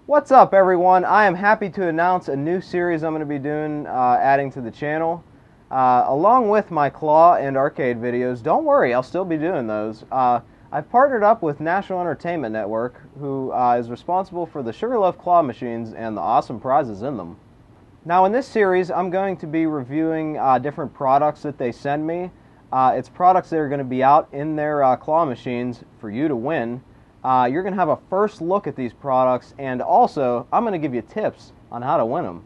What's up, everyone? I am happy to announce a new series I'm going to be doing, adding to the channel. Along with my claw and arcade videos, don't worry, I'll still be doing those. I've partnered up with National Entertainment Network, who is responsible for the Sugar Loaf claw machines and the awesome prizes in them. Now, in this series, I'm going to be reviewing different products that they send me. It's products that are going to be out in their claw machines for you to win. You're going to have a first look at these products, and also I'm going to give you tips on how to win them.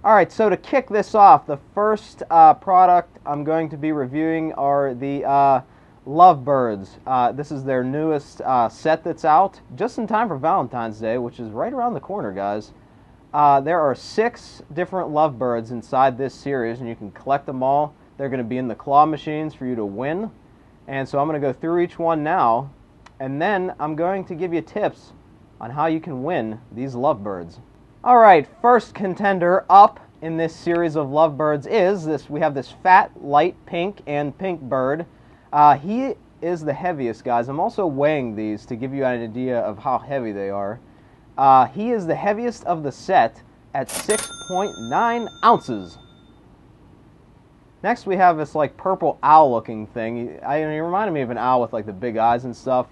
Alright, so to kick this off, the first product I'm going to be reviewing are the Lovebirds. This is their newest set that's out, just in time for Valentine's Day, which is right around the corner, guys. There are 6 different Lovebirds inside this series, and you can collect them all. They're going to be in the claw machines for you to win. And so I'm going to go through each one now, and then I'm going to give you tips on how you can win these Lovebirds. Alright, first contender up in this series of Lovebirds is this. We have this fat, light pink and pink bird. He is the heaviest, guys. I'm also weighing these to give you an idea of how heavy they are. He is the heaviest of the set at 6.9 ounces. Next we have this like purple owl looking thing. He reminded me of an owl with like the big eyes and stuff.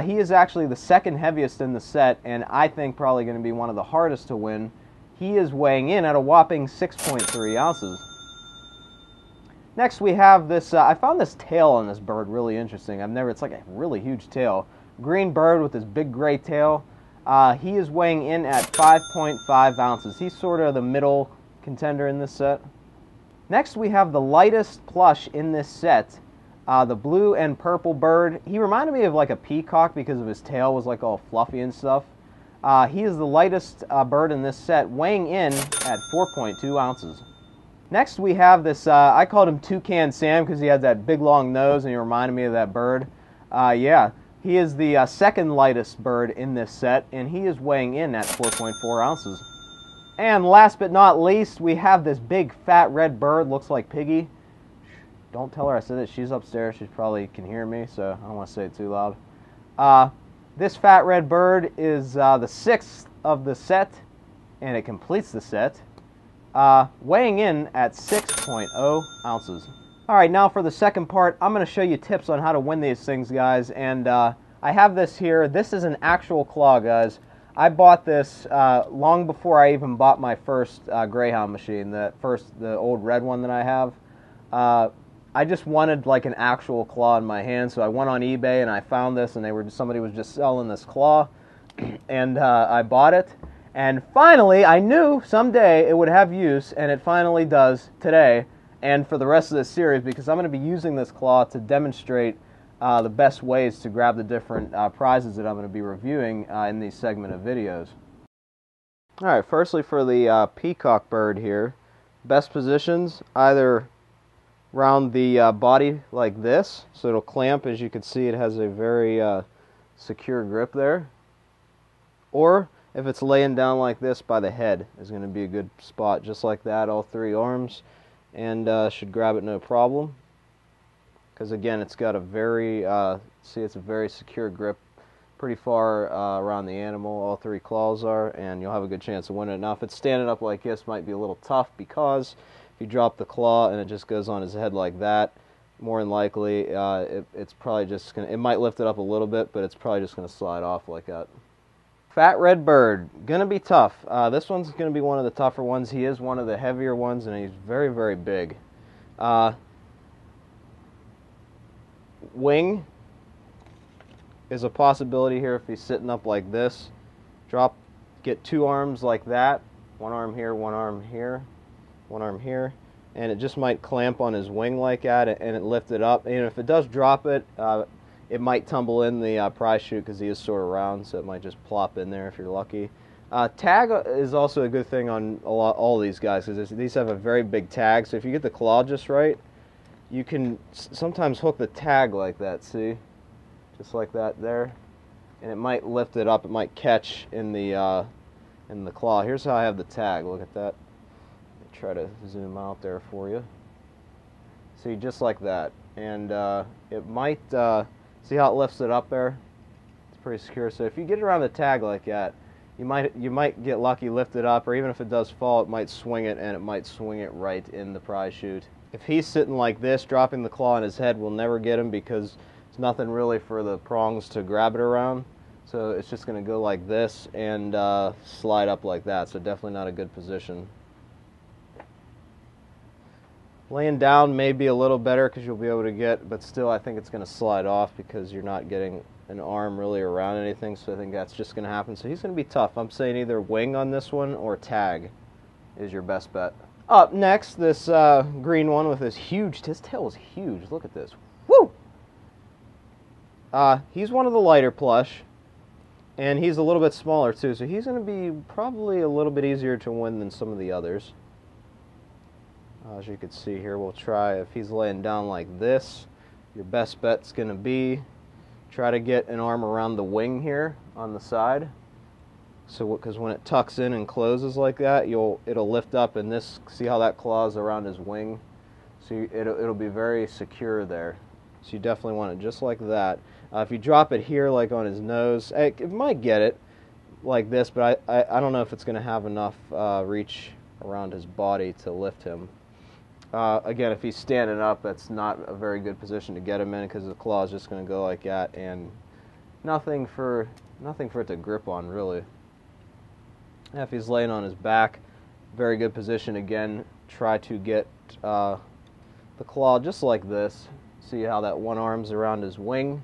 He is actually the second heaviest in the set, and I think probably going to be one of the hardest to win. He is weighing in at a whopping 6.3 ounces. Next we have this, I found this tail on this bird really interesting. It's like a really huge tail. Green bird with this big gray tail. He is weighing in at 5.5 ounces. He's sort of the middle contender in this set. Next we have the lightest plush in this set. The blue and purple bird. He reminded me of like a peacock because of his tail was like all fluffy and stuff. He is the lightest bird in this set, weighing in at 4.2 ounces. Next we have this, I called him Toucan Sam because he had that big long nose and he reminded me of that bird. Yeah, he is the second lightest bird in this set, and he is weighing in at 4.4 ounces. And last but not least, we have this big fat red bird, looks like Piggy. Don't tell her I said it. She's upstairs. She probably can hear me, so I don't want to say it too loud. This fat red bird is the 6th of the set, and it completes the set, weighing in at 6.0 ounces. Alright, now for the second part, I'm going to show you tips on how to win these things, guys, and I have this here. This is an actual claw, guys. I bought this long before I even bought my first Greyhound machine, the old red one that I have. I just wanted like an actual claw in my hand, so I went on eBay and I found this, and somebody was just selling this claw, and I bought it. And finally, I knew someday it would have use, and it finally does today, and for the rest of this series, because I'm going to be using this claw to demonstrate the best ways to grab the different prizes that I'm going to be reviewing in these segment of videos. Alright, firstly for the peacock bird here, best positions, either around the body like this, so it'll clamp. As you can see, it has a very secure grip there. Or if it's laying down like this by the head, is going to be a good spot, just like that, all 3 arms, and should grab it no problem. Because again, it's got a very, see, it's a very secure grip, pretty far around the animal, all 3 claws are, and you'll have a good chance of winning it. Now, if it's standing up like this, it might be a little tough, because if you drop the claw and it just goes on his head like that, more than likely, it's probably just going to, it might lift it up a little bit, but it's probably just going to slide off like that. Fat red bird, going to be tough. This one's going to be one of the tougher ones. He is one of the heavier ones, and he's very, very big. Wing is a possibility here if he's sitting up like this. Get 2 arms like that. 1 arm here, 1 arm here, 1 arm here, and it just might clamp on his wing like that, and it lift it up. And if it does drop it, it might tumble in the prize chute because he is sort of round, so it might just plop in there if you're lucky. Tag is also a good thing on all these guys, because these have a very big tag, so if you get the claw just right, you can sometimes hook the tag like that, see? Just like that there. And it might lift it up, it might catch in the claw. Here's how I have the tag, look at that. Try to zoom out there for you. See, just like that. And it might, see how it lifts it up there? It's pretty secure. So if you get it around the tag like that, you might get lucky, lift it up, or even if it does fall, it might swing it, and it might swing it right in the prize chute. If he's sitting like this, dropping the claw on his head, we'll never get him because there's nothing really for the prongs to grab it around. So it's just going to go like this and slide up like that. So definitely not a good position. Laying down may be a little better because you'll be able to get, but still I think it's going to slide off because you're not getting an arm really around anything, so I think that's just going to happen. So he's going to be tough. I'm saying either wing on this one or tag is your best bet. Up next, this green one with his tail is huge. Look at this. Woo! He's one of the lighter plush, and he's a little bit smaller too, so he's going to be probably a little bit easier to win than some of the others. As you can see here, we'll try, if he's laying down like this, your best bet's going to be try to get an arm around the wing here on the side. So, because when it tucks in and closes like that, it'll lift up, and this, see how that claws around his wing? So it'll be very secure there. So you definitely want it just like that. If you drop it here like on his nose, it might get it like this, but I don't know if it's going to have enough reach around his body to lift him. Again, if he's standing up, that's not a very good position to get him in because the claw is just going to go like that, and nothing for it to grip on, really. If he's laying on his back, very good position. Again, try to get the claw just like this. See how that one arm's around his wing,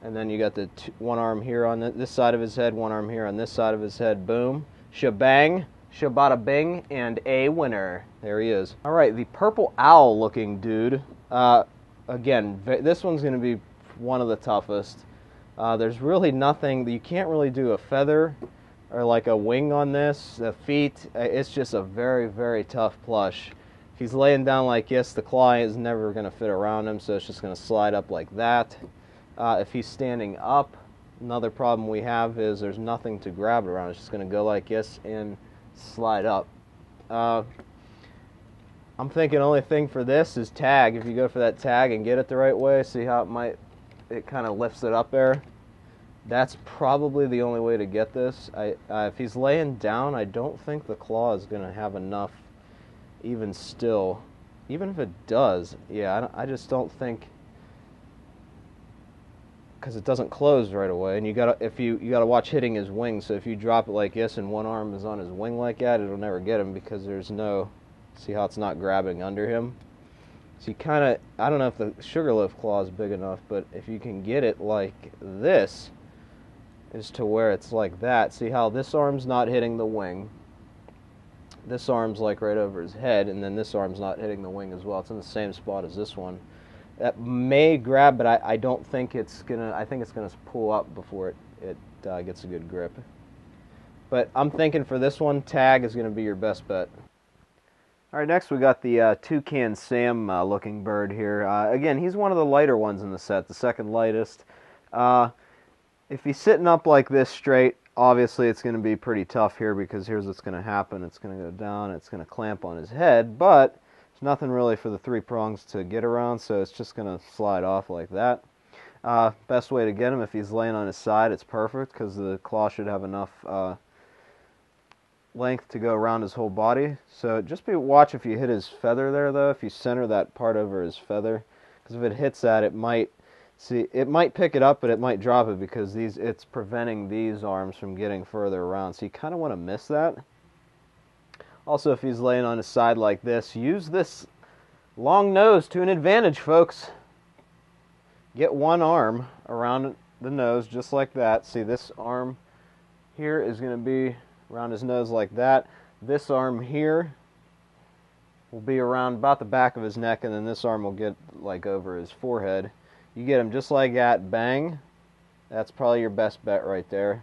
and then you got the one arm here on this side of his head, one arm here on this side of his head. Boom, shebang. Shabada bing, and a winner. There he is. All right, the purple owl looking dude. Again, this one's going to be one of the toughest. There's really nothing, you can't really do a feather or like a wing on this. The feet, it's just a very, very tough plush. If he's laying down like this, the claw is never going to fit around him, so it's just going to slide up like that. If he's standing up, another problem we have is there's nothing to grab it around. It's just going to go like this and slide up. I'm thinking only thing for this is tag. If you go for that tag and get it the right way, see how it kind of lifts it up there. That's probably the only way to get this. If he's laying down, I don't think the claw is going to have enough even still. Even if it does, yeah, I just don't think, because it doesn't close right away, and you gotta watch hitting his wing. So if you drop it like this and one arm is on his wing like that, it'll never get him because there's no, see how it's not grabbing under him. So you kind of, I don't know if the Sugar Loaf claw is big enough, but if you can get it like this, is to where it's like that. See how this arm's not hitting the wing, this arm's like right over his head, and then this arm's not hitting the wing as well. It's in the same spot as this one. That may grab, but I don't think it's gonna. I think it's gonna pull up before it gets a good grip. But I'm thinking for this one, tag is gonna be your best bet. All right, next we got the Toucan Sam looking bird here. Again, he's one of the lighter ones in the set, the second lightest. If he's sitting up like this straight, obviously it's going to be pretty tough here because here's what's going to happen. It's going to go down, it's going to clamp on his head, but there's nothing really for the three prongs to get around, so it's just going to slide off like that. Best way to get him, if he's laying on his side, it's perfect because the claw should have enough length to go around his whole body. So just watch if you hit his feather there, though, if you center that part over his feather, because if it hits that, it might pick it up, but it might drop it because it's preventing these arms from getting further around. So you kind of want to miss that. Also, if he's laying on his side like this, use this long nose to an advantage, folks. Get one arm around the nose just like that. See, this arm here is going to be around his nose like that. This arm here will be around about the back of his neck, and then this arm will get like over his forehead. You get him just like that, bang. That's probably your best bet right there.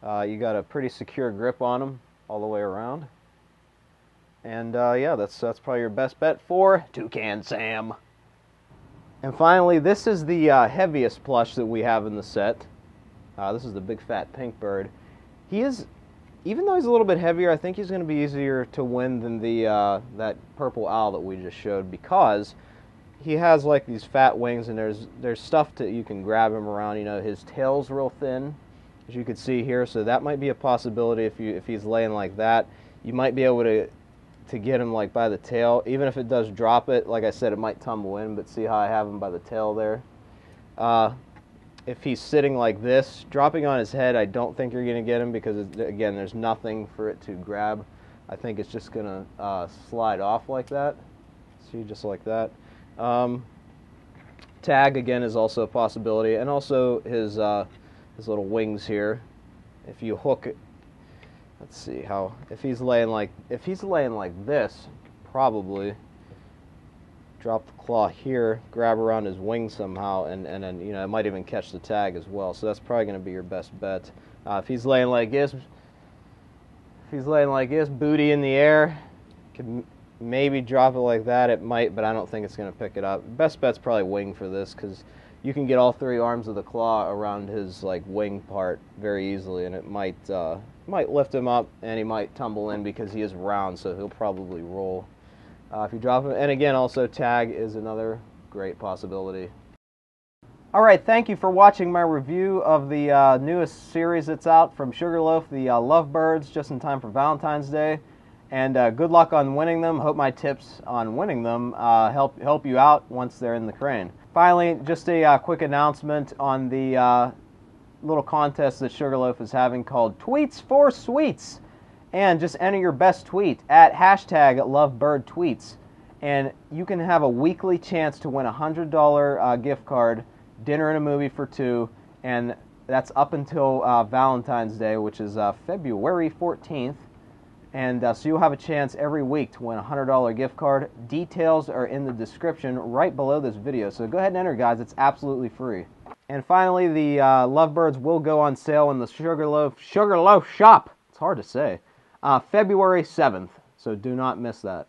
You got a pretty secure grip on him all the way around. And yeah, that's probably your best bet for Toucan Sam. And finally, this is the heaviest plush that we have in the set. This is the big fat pink bird. He is, even though he's a little bit heavier, I think he's going to be easier to win than that purple owl that we just showed, because he has like these fat wings, and there's stuff that you can grab him around. You know, his tail's real thin, as you can see here. So that might be a possibility if he's laying like that. You might be able to get him like by the tail. Even if it does drop it, like I said, it might tumble in, but see how I have him by the tail there. If he's sitting like this, dropping on his head, I don't think you're going to get him because, again, there's nothing for it to grab. I think it's just going to slide off like that. See, just like that. Tag, again, is also a possibility, and also his little wings here. If you hook it, let's see how, if he's laying like this, probably drop the claw here, grab around his wing somehow, and then, you know, it might even catch the tag as well. So that's probably going to be your best bet. If he's laying like this, booty in the air, could maybe drop it like that. It might, but I don't think it's going to pick it up. Best bet's probably wing for this, because you can get all three arms of the claw around his like wing part very easily, and it might lift him up, and he might tumble in because he is round, so he'll probably roll. If you drop him, and again, also tag is another great possibility. Alright, thank you for watching my review of the newest series that's out from Sugar Loaf, the Lovebirds, just in time for Valentine's Day. And good luck on winning them. Hope my tips on winning them help you out once they're in the crane. Finally, just a quick announcement on the little contest that Sugar Loaf is having called Tweets for Sweets. And just enter your best tweet at #LoveBirdTweets, and you can have a weekly chance to win a $100 gift card, dinner and a movie for two, and that's up until Valentine's Day, which is February 14th. And so you'll have a chance every week to win a $100 gift card. Details are in the description right below this video, so go ahead and enter, guys. It's absolutely free. And finally, the Lovebirds will go on sale in the Sugar Loaf shop. It's hard to say. February 7th, so do not miss that.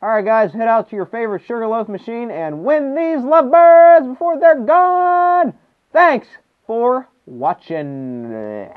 Alright guys, head out to your favorite Sugar Loaf machine and win these Lovebirds before they're gone! Thanks for watching.